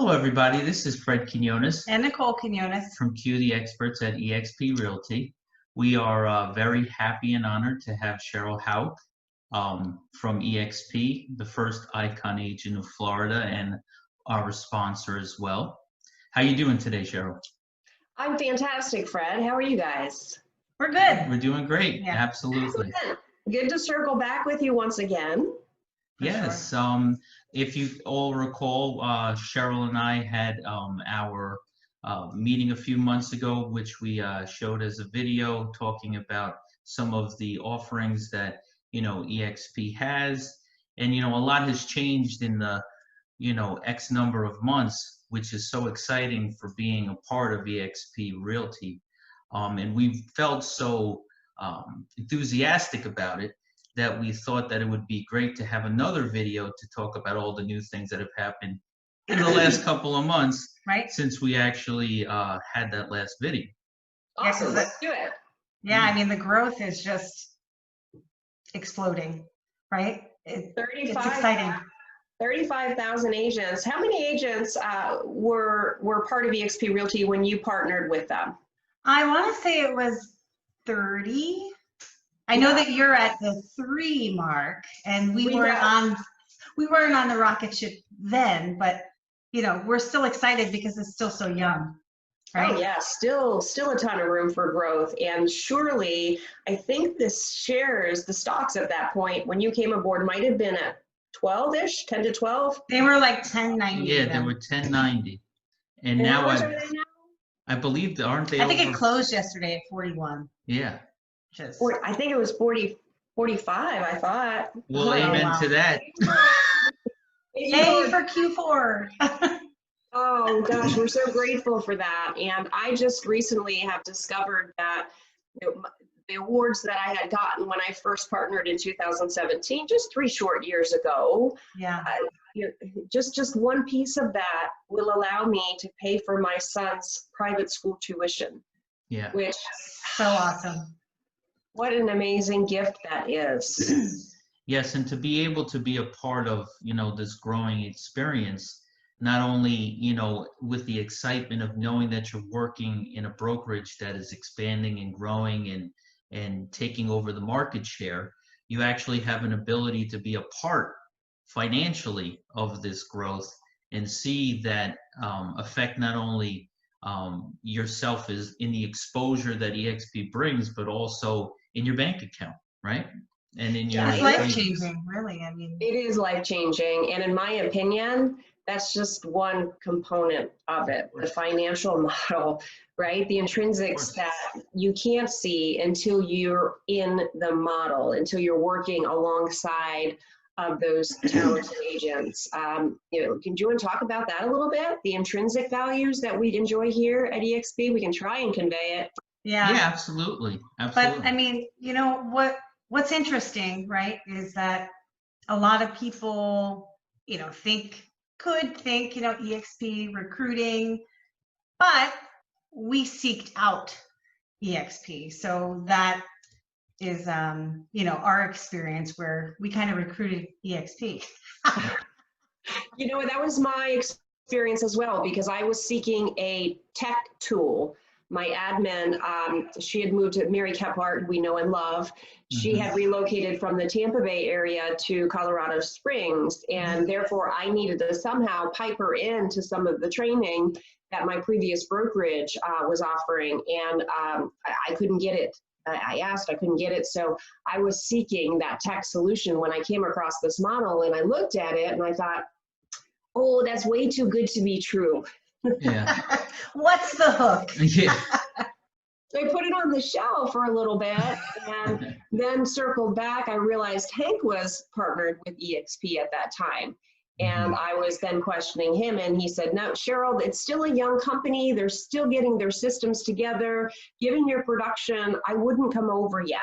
Hello, everybody. This is Fred Quinones And Nicole Quinones. from qtheexperts at eXp Realty. We are very happy and honored to have Sheryl Houck from eXp, the first icon agent of Florida and our sponsor as well. How you doing today, Sheryl? I'm fantastic, Fred. How are you guys? We're good. We're doing great. Yeah. Absolutely. Good to circle back with you once again. Yes. If you all recall, Sheryl and I had our meeting a few months ago, which we showed as a video talking about some of the offerings that, eXp has. And, a lot has changed in the, X number of months, which is so exciting for being a part of eXp Realty. And we felt so enthusiastic about it that we thought that it would be great to have another video to talk about all the new things that have happened in the last couple of months, Right? since we actually had that last video. Awesome. Yeah, Let's do it. Yeah, I mean, the growth is just exploding, right? It's exciting. 35,000 agents. How many agents were part of eXp Realty when you partnered with them? I want to say it was 30. I know that you're at the 3 mark, and we weren't on the rocket ship then, but we're still excited because it's still so young, right? Oh yeah, still a ton of room for growth. And surely, I think the stocks at that point when you came aboard might have been at 12-ish, 10 to 12. They were like 1090. Yeah, they were 1090, and And now how much are they now? I believe, aren't they? I think over? it closed yesterday at 41. Yeah. I think it was 40, 45. I thought. Well, amen wow. to that. Yay for Q4. Oh gosh, we're so grateful for that. And I just recently have discovered that the awards that I had gotten when I first partnered in 2017, just 3 short years ago, Yeah. just one piece of that will allow me to pay for my son's private school tuition. Yeah. Which, So awesome. what an amazing gift that is. Yes, and to be able to be a part of, this growing experience, not only, with the excitement of knowing that you're working in a brokerage that is expanding and growing and taking over the market share, you actually have an ability to be a part financially of this growth and see that affect not only yourself is in the exposure that eXp brings, but also in your bank account, right? And in your It's life-changing, really. I mean, it is life-changing, and in my opinion, that's just one component of it, the financial model, right? The intrinsics that you can't see until you're in the model, until you're working alongside of those talented agents. Do you want to talk about that a little bit? The intrinsic values that we enjoy here at eXp, we can try and convey it. Yeah, absolutely. Absolutely. But I mean, what's interesting, right, is that a lot of people, could think, eXp recruiting, but we seeked out eXp. So that is, our experience where we kind of recruited eXp. That was my experience as well, because I was seeking a tech tool. My admin, she had moved to Mary Kephart, we know and love. She had relocated from the Tampa Bay area to Colorado Springs, and therefore I needed to somehow pipe her into some of the training that my previous brokerage was offering, and I couldn't get it. I asked, I couldn't get it, so I was seeking that tech solution when I came across this model, and I looked at it and I thought, oh, that's way too good to be true. Yeah. What's the hook? Yeah. So I put it on the shelf for a little bit, and then circled back. I realized Hank was partnered with eXp at that time. And I was then questioning him, and he said, no, Sheryl, it's still a young company. They're still getting their systems together. Given your production, I wouldn't come over yet.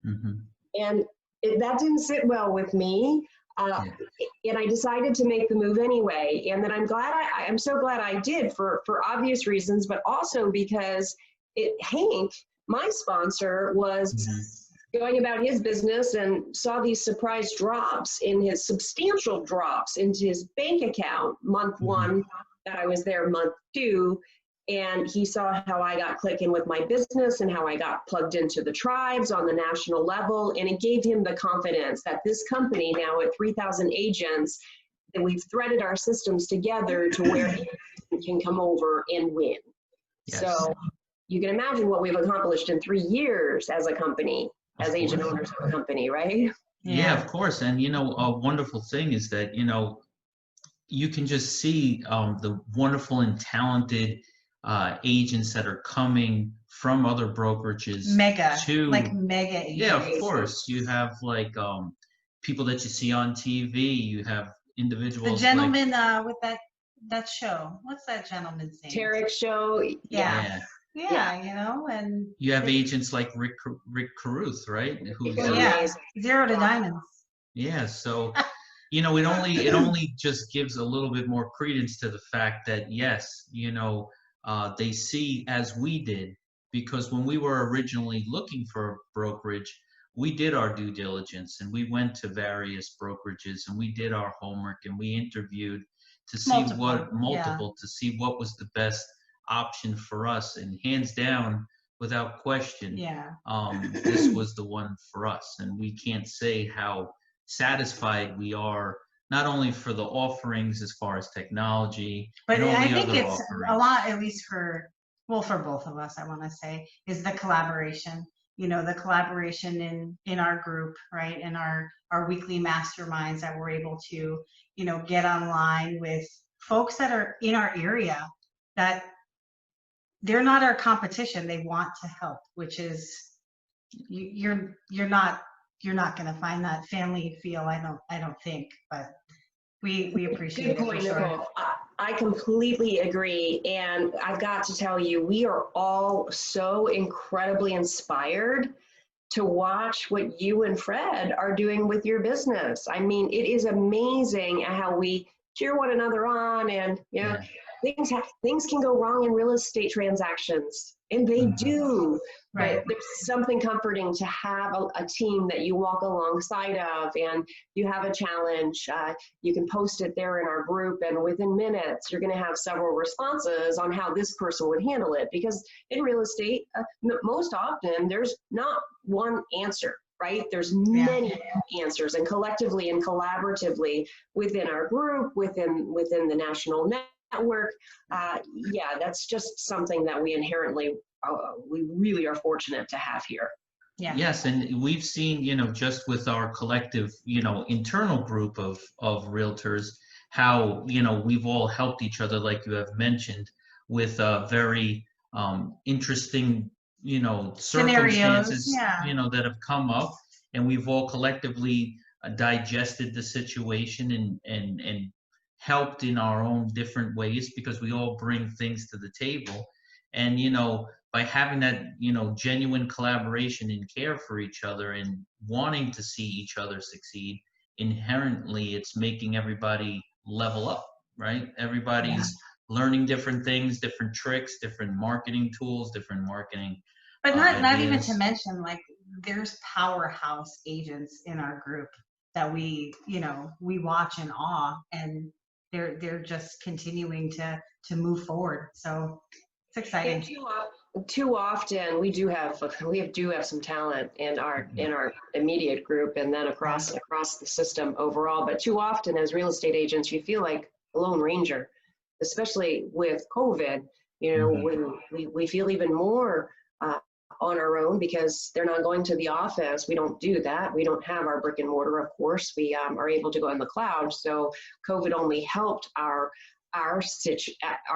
And that didn't sit well with me. And I decided to make the move anyway. And then I'm so glad I did for obvious reasons, but also because Hank, my sponsor, was going about his business and saw these surprise drops in his substantial drops into his bank account month 1, that I was there month 2, and he saw how I got clicking with my business and how I got plugged into the tribes on the national level. And it gave him the confidence that this company now at 3,000 agents, that we've threaded our systems together to where he can come over and win. Yes. So you can imagine what we've accomplished in 3 years as a company, as agent owners of a company, right? Yeah, of course. And, you know, a wonderful thing is that, you know, you can just see the wonderful and talented agents that are coming from other brokerages Mega, to, like mega agents. yeah, of course. You have like people that you see on TV. You have individuals The gentleman with that show. What's that gentleman's name? Tarek show. Yeah. Yeah, you know, and you have agents like Rick Caruth, right? Who's yeah, 0 to diamonds. yeah. So, you know, it only just gives a little bit more credence to the fact that yes, you know, they see as we did, because when we were originally looking for a brokerage, we did our due diligence and we went to various brokerages and we did our homework and we interviewed to see to see what was the best option for us, and hands down, without question, this was the one for us. And we can't say how satisfied we are, not only for the offerings as far as technology, but and all I the think other it's offerings. a lot, at least for both of us, I want to say, is the collaboration. You know, the collaboration in our group, right? In our weekly masterminds, that we're able to, you know, get online with folks that are in our area, that they're not our competition. They want to help, which is you're not going to find that family feel. I don't think, but we appreciate Good it point, for sure. Nicole. I completely agree. And I've got to tell you, we are all so incredibly inspired to watch what you and Fred are doing with your business. I mean, it is amazing how we cheer one another on, and you know, things can go wrong in real estate transactions, and they do. Right. But there's something comforting to have a team that you walk alongside of, and you have a challenge. You can post it there in our group, and within minutes, you're going to have several responses on how this person would handle it. Because in real estate, most often, there's not one answer, right? There's many answers, and collectively and collaboratively within our group, within the national network, that's just something that we inherently, we really are fortunate to have here. Yeah. Yes, and we've seen, you know, just with our collective, you know, internal group of realtors, how, you know, we've all helped each other, like you have mentioned, with very interesting, you know, circumstances, you know, that have come up, and we've all collectively digested the situation and helped in our own different ways, because we all bring things to the table. And, you know, by having that, you know, genuine collaboration and care for each other and wanting to see each other succeed, inherently it's making everybody level up, right? Everybody's learning different things, different tricks, different marketing tools, different marketing But not even ideas. to mention, like, there's powerhouse agents in our group that we, you know, we watch in awe, and they're just continuing to move forward. So it's exciting. Too often we do have some talent in our immediate group, and then across the system overall. But too often as real estate agents, you feel like a lone ranger, especially with COVID. You know, when we feel even more on our own, because they're not going to the office. We don't do that. We don't have our brick and mortar, of course. We are able to go in the cloud. So COVID only helped our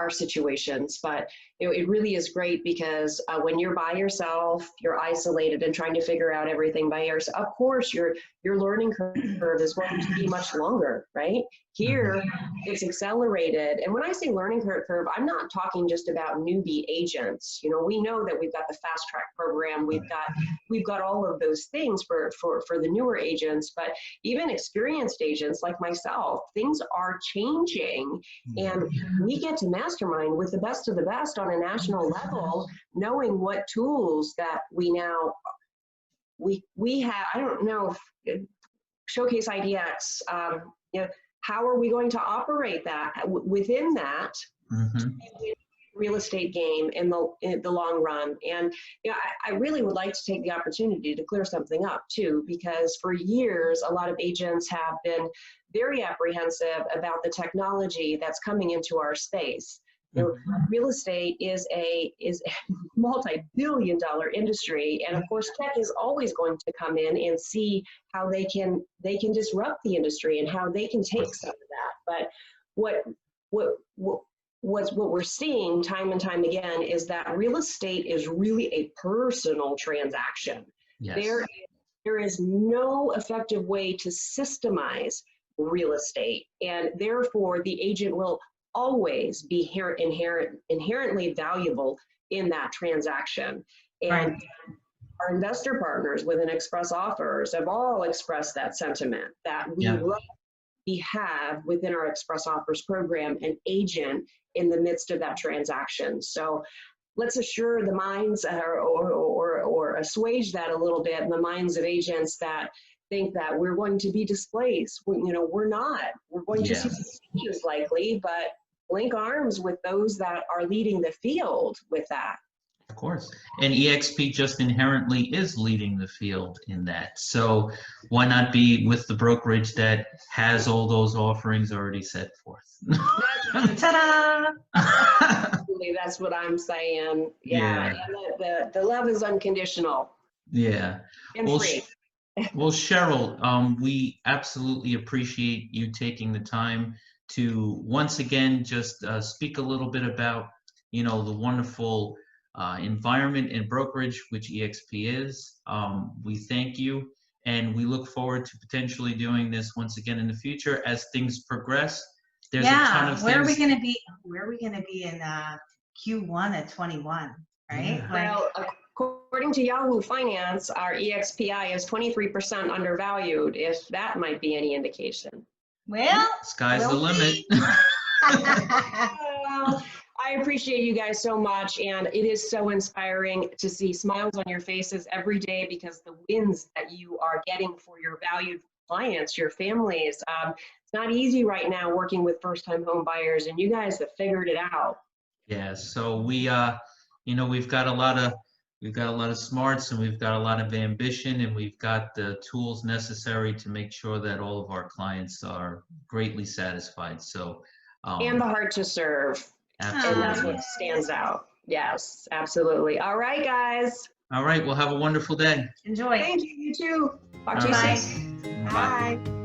situations, but it really is great, because when you're by yourself, you're isolated and trying to figure out everything by yourself. Of course, your learning curve is going to be much longer, right? Here, it's accelerated. And when I say learning curve, I'm not talking just about newbie agents. You know, we know that we've got the fast track program. We've got all of those things for the newer agents, but even experienced agents like myself, things are changing. And we get to mastermind with the best of the best on a national level, knowing what tools that we have. I don't know if Showcase IDX, you know, how are we going to operate that within that? Mhm. real estate game in the long run. And I really would like to take the opportunity to clear something up too, because for years a lot of agents have been very apprehensive about the technology that's coming into our space. Real estate is a multi-billion-dollar industry, and of course tech is always going to come in and see how they can disrupt the industry and how they can take some of that. But what we're seeing time and time again is that real estate is really a personal transaction. Yes. There is no effective way to systemize real estate, and therefore the agent will always be inherently valuable in that transaction. And Right. our investor partners within Express Offers have all expressed that sentiment, that we have within our Express Offers program an agent in the midst of that transaction. So let's assure the minds or assuage that a little bit in the minds of agents that think that we're going to be displaced. We're not. We're going to see changes likely, but link arms with those that are leading the field with that. Of course. And eXp just inherently is leading the field in that. So why not be with the brokerage that has all those offerings already set forth? Ta-da! Absolutely, that's what I'm saying. Yeah. And the love is unconditional. Yeah. And free. Well, Sheryl, we absolutely appreciate you taking the time to once again just speak a little bit about, the wonderful environment and brokerage which eXp is. We thank you, and we look forward to potentially doing this once again in the future as things progress. There's a ton of where are we things. going to be? Where are we going to be in Q1 of 21? Right? Yeah. Well, according to Yahoo Finance, our EXPI is 23% undervalued, if that might be any indication. Well, Sky's the limit. I appreciate you guys so much, and it is so inspiring to see smiles on your faces every day, because the wins that you are getting for your valued clients, your families, it's not easy right now working with first-time home buyers, and you guys have figured it out. Yeah, so we've got a lot of smarts, and we've got a lot of ambition, and we've got the tools necessary to make sure that all of our clients are greatly satisfied. So And the heart to serve. absolutely. And that's what stands out. Yes, absolutely. All right, guys. All right, well, have a wonderful day. enjoy. Thank you. You too. Talk to All you right. soon. Bye. Bye.